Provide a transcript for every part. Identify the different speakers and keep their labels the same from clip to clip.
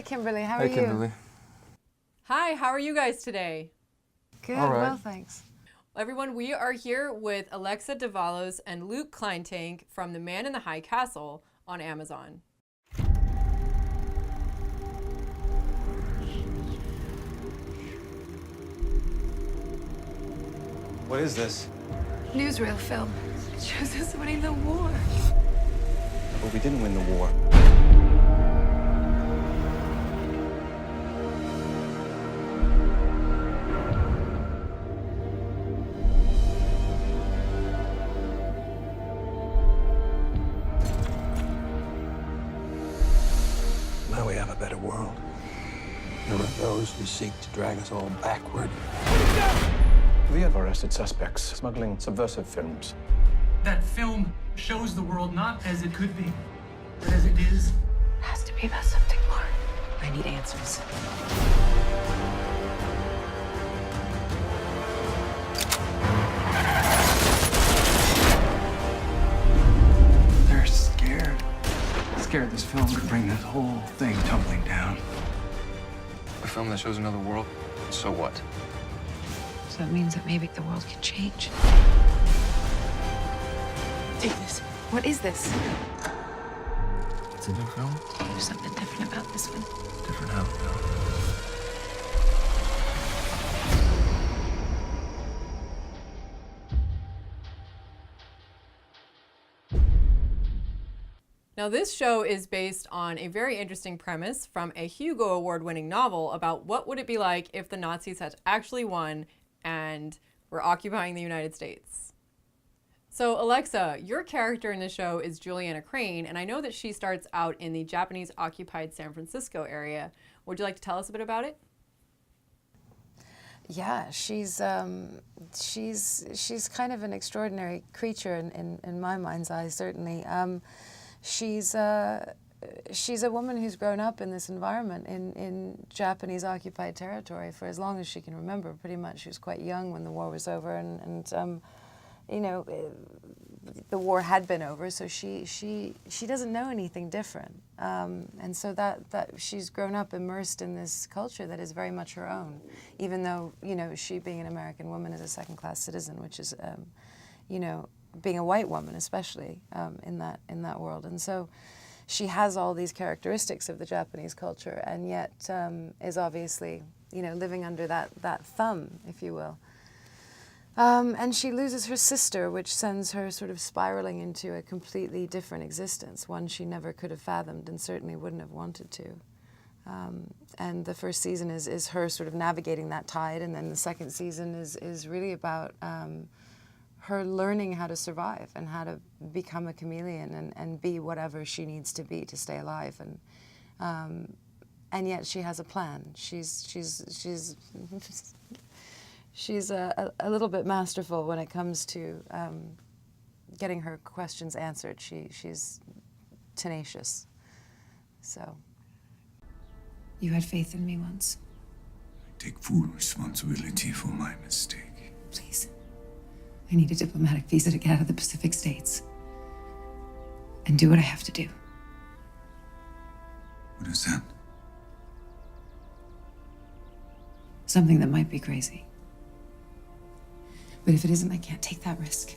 Speaker 1: Kimberly. How are you?
Speaker 2: Hey, Kimberly.
Speaker 3: Hi, how are you guys today?
Speaker 1: Good,
Speaker 2: All right.
Speaker 1: well, thanks.
Speaker 3: Everyone, we are here with Alexa Davalos and Luke Kleintank from The Man in the High Castle on Amazon.
Speaker 2: What is this?
Speaker 1: Newsreel film. It shows us winning the war.
Speaker 2: But we didn't win the war.
Speaker 4: Now we have a better world. There are those who seek to drag us all backward.
Speaker 5: We have arrested suspects smuggling subversive films.
Speaker 6: That film shows the world not as it could be, but as it is.
Speaker 1: It has to be about something more. I need answers.
Speaker 4: They're scared. Scared this film could bring this whole thing tumbling down.
Speaker 2: A film that shows another world? So what?
Speaker 1: So it means that maybe the world can change. Take this. What is this?
Speaker 2: It's a new film?
Speaker 1: There's something different about this one.
Speaker 2: Different how?
Speaker 3: Now, this show is based on a very interesting premise from a Hugo Award-winning novel about what would it be like if the Nazis had actually won and were occupying the United States. So, Alexa, your character in the show is Juliana Crane, and I know that she starts out in the Japanese-occupied San Francisco area. Would you like to tell us a bit about it?
Speaker 1: Yeah, she's kind of an extraordinary creature in my mind's eye, certainly. She's a woman who's grown up in this environment in Japanese occupied territory for as long as she can remember. Pretty much, she was quite young when the war was over, and you know, the war had been over, so she doesn't know anything different, and so that she's grown up immersed in this culture that is very much her own, even though, you know, she being an American woman is a second-class citizen, which is, you know, being a white woman, especially in that world. And so she has all these characteristics of the Japanese culture, and yet is obviously, you know, living under that thumb, if you will. And she loses her sister, which sends her sort of spiraling into a completely different existence, one she never could have fathomed and certainly wouldn't have wanted to. And the first season is her sort of navigating that tide, and then the second season is really about her learning how to survive and how to become a chameleon and be whatever she needs to be to stay alive. And yet she has a plan. She's a little bit masterful when it comes to getting her questions answered. She's tenacious. So. You had faith in me once.
Speaker 4: I take full responsibility for my mistake.
Speaker 1: Please. I need a diplomatic visa to get out of the Pacific States and do what I have to do.
Speaker 4: What is that?
Speaker 1: Something that might be crazy. But if it isn't, I can't take that risk.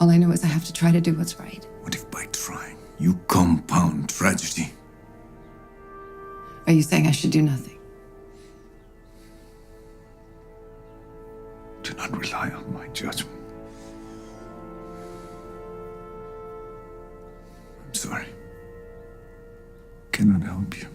Speaker 1: All I know is I have to try to do what's right.
Speaker 4: What if by trying you compound tragedy?
Speaker 1: Are you saying I should do nothing?
Speaker 4: Do not rely on my judgment. I'm sorry. Cannot help you.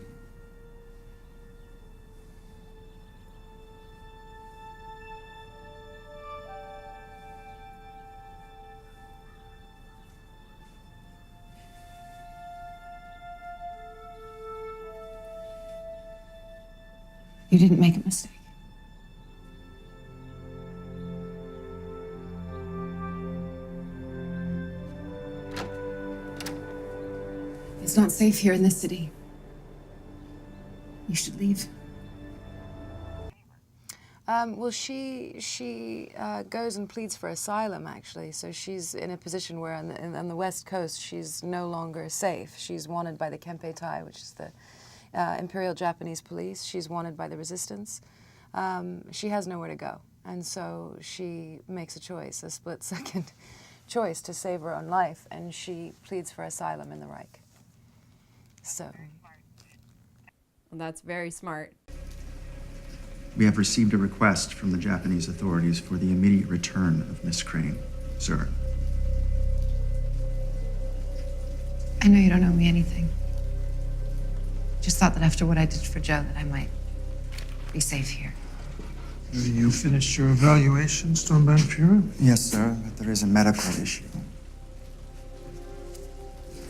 Speaker 1: You didn't make a mistake. It's not safe here in this city. You should leave. Well, she goes and pleads for asylum, actually. So she's in a position where on the West Coast, she's no longer safe. She's wanted by the Kempeitai, which is the Imperial Japanese police. She's wanted by the resistance. She has nowhere to go. And so she makes a choice, a split-second choice to save her own life, and she pleads for asylum in the Reich. So.
Speaker 3: Well, that's very smart.
Speaker 7: We have received a request from the Japanese authorities for the immediate return of Miss Crane, sir.
Speaker 8: I know you don't owe me anything. Just thought that after what I did for Joe that I might be safe here.
Speaker 9: You finished your evaluation, Stormbound Fury?
Speaker 7: Yes, sir, but there is a medical issue.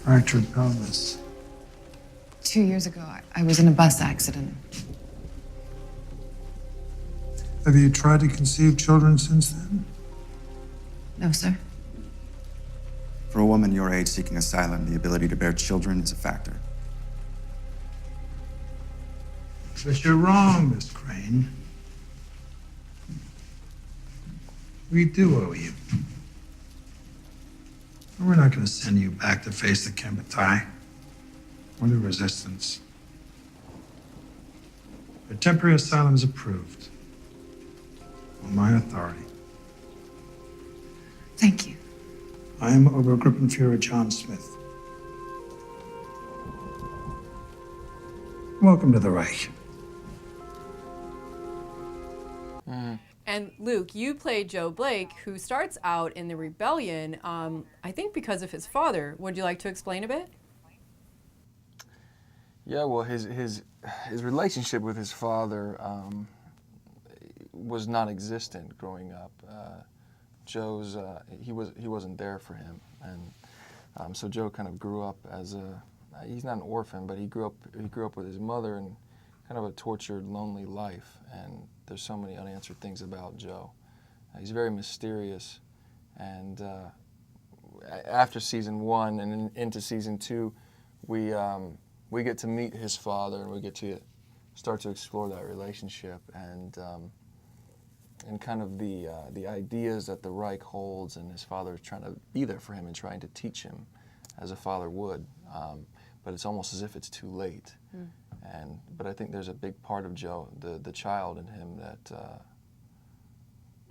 Speaker 9: Fractured pelvis.
Speaker 8: 2 years ago, I was in a bus accident.
Speaker 9: Have you tried to conceive children since then?
Speaker 8: No, sir.
Speaker 7: For a woman your age seeking asylum, the ability to bear children is a factor.
Speaker 9: But you're wrong, Miss Crane. We do owe you. We're not going to send you back to face the Kembatai or the resistance. Your temporary asylum is approved on my authority.
Speaker 8: Thank you.
Speaker 9: I am Obergruppenführer John Smith. Welcome to the Reich.
Speaker 3: And Luke, you played Joe Blake, who starts out in the rebellion, I think because of his father. Would you like to explain a bit?
Speaker 2: Yeah, well, his relationship with his father was non-existent growing up. Joe's he wasn't there for him, and so Joe kind of grew up as he's not an orphan, but he grew up with his mother in kind of a tortured, lonely life. And there's so many unanswered things about Joe. He's very mysterious, and after season 1 and into season 2, we get to meet his father, and we get to start to explore that relationship and kind of the ideas that the Reich holds, and his father is trying to be there for him and trying to teach him as a father would. But it's almost as if it's too late. But I think there's a big part of Joe, the child in him, that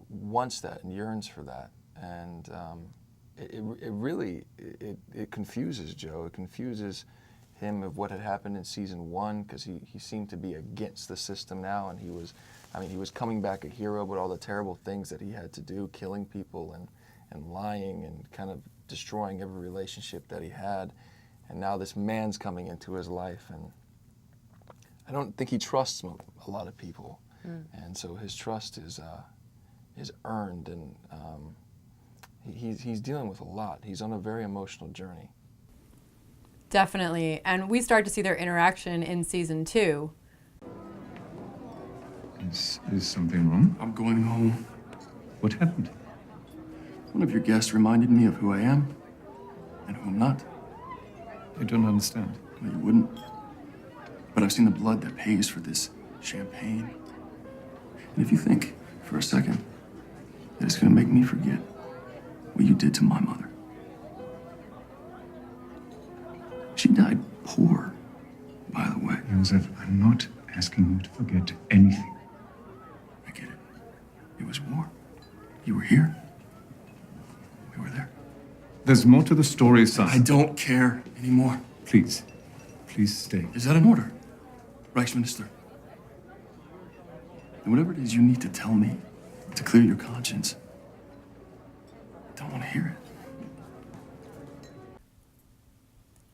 Speaker 2: wants that and yearns for that. And it really confuses Joe. It confuses him of what had happened in season 1, because he seemed to be against the system now, and he was coming back a hero, but all the terrible things that he had to do, killing people and lying and kind of destroying every relationship that he had. And now this man's coming into his life, and I don't think he trusts a lot of people. And so his trust is earned, and he's dealing with a lot. He's on a very emotional journey.
Speaker 3: Definitely. And we start to see their interaction in season 2.
Speaker 4: Is something wrong?
Speaker 10: I'm going home.
Speaker 4: What happened?
Speaker 10: One of your guests reminded me of who I am and who I'm not.
Speaker 4: I don't understand.
Speaker 10: No, you wouldn't. But I've seen the blood that pays for this champagne. And if you think for a second that it's going to make me forget what you did to my mother. She died poor, by the way.
Speaker 4: Joseph, I'm not asking you to forget anything.
Speaker 10: I get it. It was war. You were here. We were there.
Speaker 4: There's more to the story, son.
Speaker 10: I don't care anymore.
Speaker 4: Please stay.
Speaker 10: Is that an order, Reichsminister? And whatever it is you need to tell me to clear your conscience, I don't want to hear it.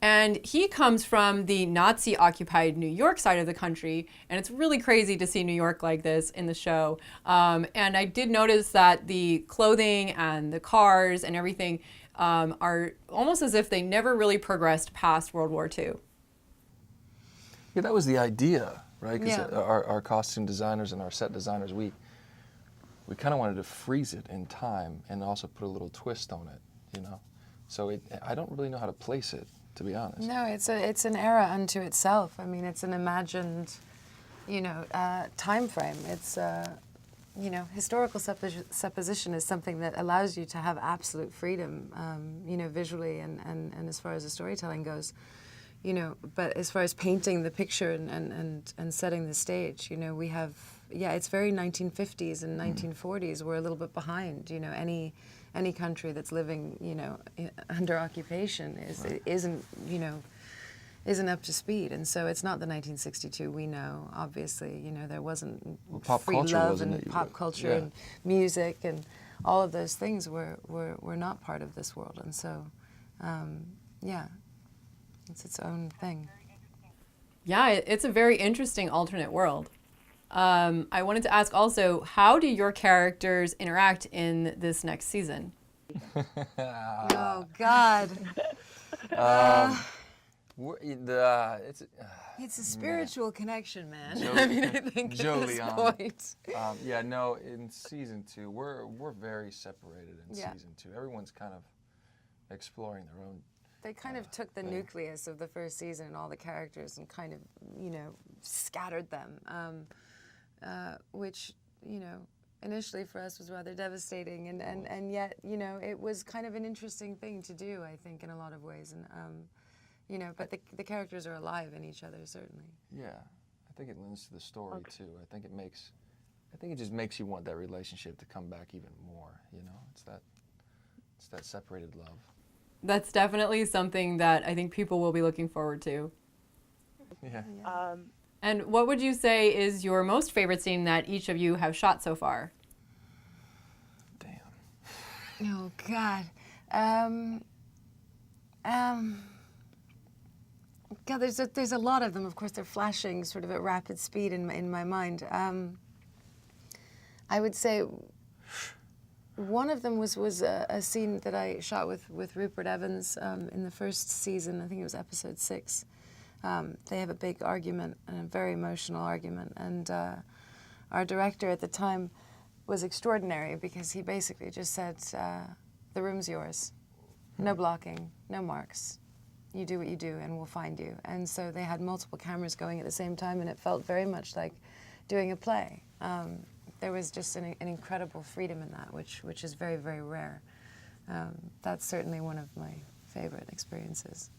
Speaker 3: And he comes from the Nazi-occupied New York side of the country, and it's really crazy to see New York like this in the show. And I did notice that the clothing and the cars and everything are almost as if they never really progressed past World War II.
Speaker 2: Yeah, that was the idea, right? Because
Speaker 1: Yeah.
Speaker 2: our costume designers and our set designers, we kind of wanted to freeze it in time and also put a little twist on it, you know? So I don't really know how to place it, to be honest.
Speaker 1: No, it's an era unto itself. I mean, it's an imagined, time frame. It's, historical supposition is something that allows you to have absolute freedom, visually and as far as the storytelling goes. you know, but as far as painting the picture and setting the stage, you know, we have, yeah, it's very 1950s and 1940s. We're a little bit behind, you know, any country that's living, you know, under occupation isn't, you know, isn't up to speed. And so it's not the 1962 we know, obviously. You know, there wasn't free love and pop culture and music, and all of those things were not part of this world. And so, yeah, it's its own thing.
Speaker 3: Yeah, it's a very interesting alternate world. I wanted to ask also, how do your characters interact in this next season?
Speaker 1: Oh, God. It's a spiritual connection, man. I mean, I think at this point.
Speaker 2: Yeah, no, in season 2, we're very separated in season 2. Everyone's kind of exploring their own.
Speaker 1: They kind of took the nucleus of the first season and all the characters and kind of, you know, scattered them, which, you know, initially for us was rather devastating, and yet, you know, it was kind of an interesting thing to do, I think, in a lot of ways, and you know, but the characters are alive in each other, certainly.
Speaker 2: Yeah, I think it lends to the story too. I think it just makes you want that relationship to come back even more. You know, it's that separated love.
Speaker 3: That's definitely something that I think people will be looking forward to.
Speaker 2: Yeah.
Speaker 3: And what would you say is your most favorite scene that each of you have shot so far?
Speaker 1: Damn. Oh, God. God, there's a lot of them. Of course, they're flashing sort of at rapid speed in my mind. I would say one of them was a scene that I shot with Rupert Evans in the first season. I think it was episode 6. They have a big argument, and a very emotional argument, and our director at the time was extraordinary because he basically just said, the room's yours. No blocking, no marks. You do what you do and we'll find you. And so they had multiple cameras going at the same time, and it felt very much like doing a play. There was just an incredible freedom in that, which is very, very rare. That's certainly one of my favorite experiences.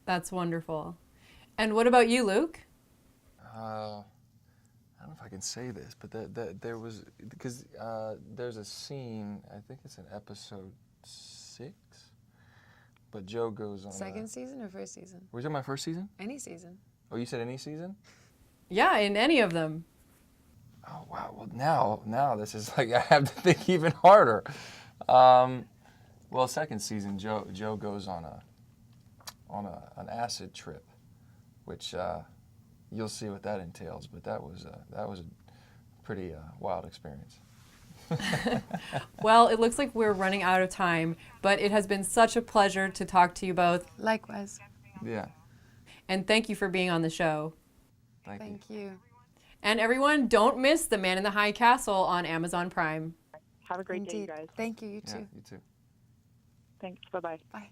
Speaker 3: That's wonderful. And what about you, Luke?
Speaker 2: I don't know if I can say this, but there was, because there's a scene, I think it's in episode 6, but Joe goes on.
Speaker 1: Second season or first season?
Speaker 2: Were you talking about first season?
Speaker 1: Any season.
Speaker 2: Oh, you said any season?
Speaker 3: Yeah, in any of them.
Speaker 2: Oh, wow. Well, now this is like, I have to think even harder. Well, second season, Joe goes on an acid trip, which you'll see what that entails. But that was a pretty wild experience.
Speaker 3: Well, it looks like we're running out of time, but it has been such a pleasure to talk to you both.
Speaker 1: Likewise.
Speaker 2: Yeah.
Speaker 3: And thank you for being on the show.
Speaker 1: Thank you.
Speaker 3: And everyone, don't miss The Man in the High Castle on Amazon Prime.
Speaker 11: Have a great day, you guys.
Speaker 1: Thank you, you too.
Speaker 2: Yeah, you too.
Speaker 11: Thanks, bye-bye.
Speaker 1: Bye.